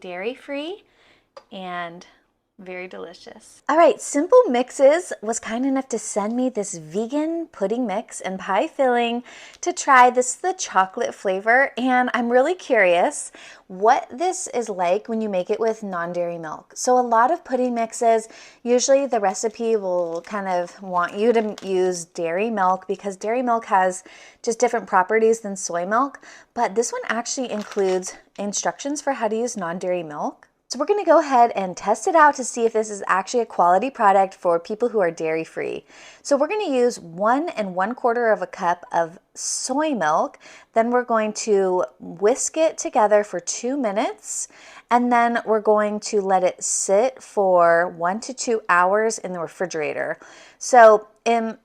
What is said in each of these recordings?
dairy-free and very delicious. All right, Simple Mixes was kind enough to send me this vegan pudding mix and pie filling to try. This is the chocolate flavor, and I'm really curious what this is like when you make it with non-dairy milk. So a lot of pudding mixes, usually the recipe will kind of want you to use dairy milk because dairy milk has just different properties than soy milk, but this one actually includes instructions for how to use non-dairy milk. So we're going to go ahead and test it out to see if this is actually a quality product for people who are dairy free. So we're going to use 1 1/4 cup of soy milk. Then we're going to whisk it together for 2 minutes. And then we're going to let it sit for 1 to 2 hours in the refrigerator. So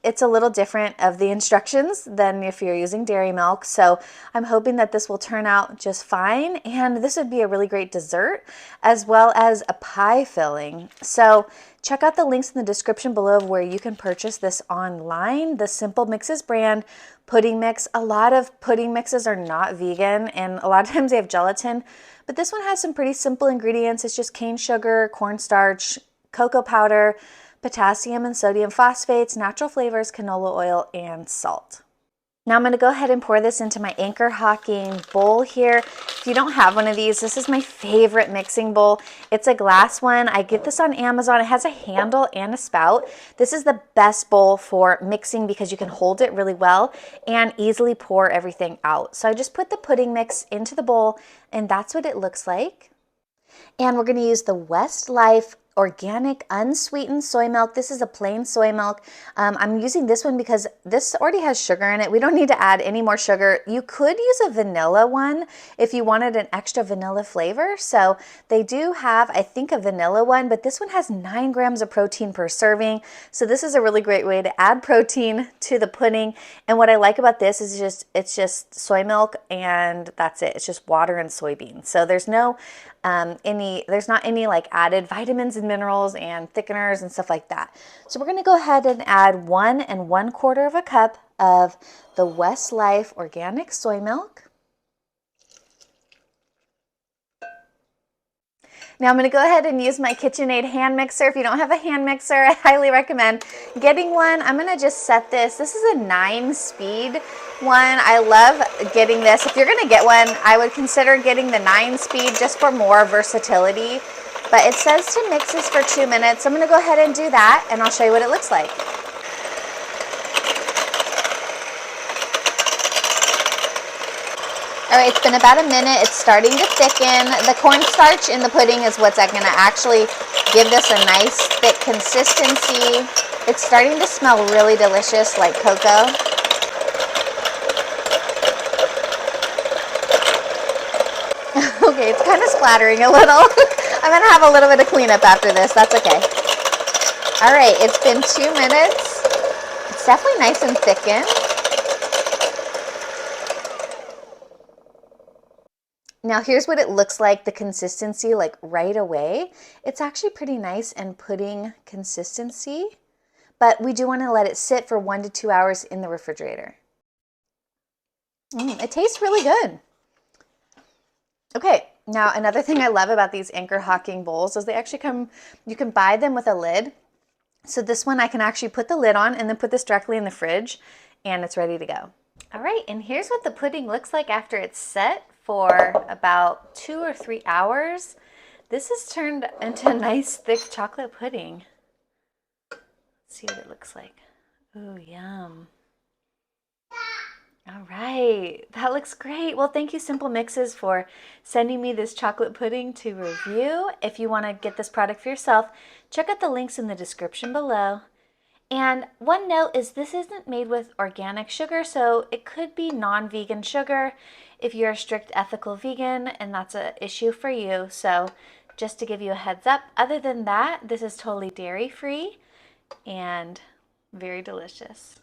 it's a little different of the instructions than if you're using dairy milk. So I'm hoping that this will turn out just fine. And this would be a really great dessert as well as a pie filling. So check out the links in the description below where you can purchase this online. The Simple Mixes brand pudding mix. A lot of pudding mixes are not vegan and a lot of times they have gelatin, but this one has some pretty simple ingredients. It's just cane sugar, cornstarch, cocoa powder, potassium and sodium phosphates, natural flavors, canola oil, and salt. Now I'm going to go ahead and pour this into my Anchor Hocking bowl here. If you don't have one of these, this is my favorite mixing bowl. It's a glass one. I get this on Amazon. It has a handle and a spout. This is the best bowl for mixing because you can hold it really well and easily pour everything out. So I just put the pudding mix into the bowl and that's what it looks like. And we're going to use the Westlife organic unsweetened soy milk. This is a plain soy milk. I'm using this one because this already has sugar in it. We don't need to add any more sugar. You could use a vanilla one if you wanted an extra vanilla flavor. So they do have, I think, a vanilla one, but this one has 9 grams of protein per serving. So this is a really great way to add protein to the pudding. And what I like about this is it's just soy milk and that's it. It's just water and soybeans. So there's no there's not any like added vitamins and minerals and thickeners and stuff like that. So we're going to go ahead and add 1 1/4 cup of the Westlife organic soy milk. Now I'm going to go ahead and use my KitchenAid hand mixer. If you don't have a hand mixer, I highly recommend getting one. I'm going to just set this. This is a 9-speed one. I love getting this. If you're going to get one, I would consider getting the 9-speed just for more versatility. But it says to mix this for 2 minutes. I'm going to go ahead and do that, and I'll show you what it looks like. All right, it's been about a minute. It's starting to thicken. The cornstarch in the pudding is what's going to actually give this a nice thick consistency. It's starting to smell really delicious like cocoa. Okay, it's kind of splattering a little. I'm going to have a little bit of cleanup after this. That's okay. All right, it's been 2 minutes. It's definitely nice and thickened. Now here's what it looks like, the consistency, like right away. It's actually pretty nice and pudding consistency, but we do want to let it sit for 1 to 2 hours in the refrigerator. It tastes really good. Okay, now another thing I love about these Anchor Hocking bowls is they actually come, you can buy them with a lid. So this one I can actually put the lid on and then put this directly in the fridge and it's ready to go. All right, and here's what the pudding looks like after it's set for about 2 or 3 hours. This has turned into a nice thick chocolate pudding. Let's see what it looks like. Ooh, yum. All right, that looks great. Well, thank you, Simple Mixes, for sending me this chocolate pudding to review. If you want to get this product for yourself, check out the links in the description below. And one note is this isn't made with organic sugar, so it could be non-vegan sugar if you're a strict ethical vegan and that's an issue for you. So just to give you a heads up, other than that, this is totally dairy-free and very delicious.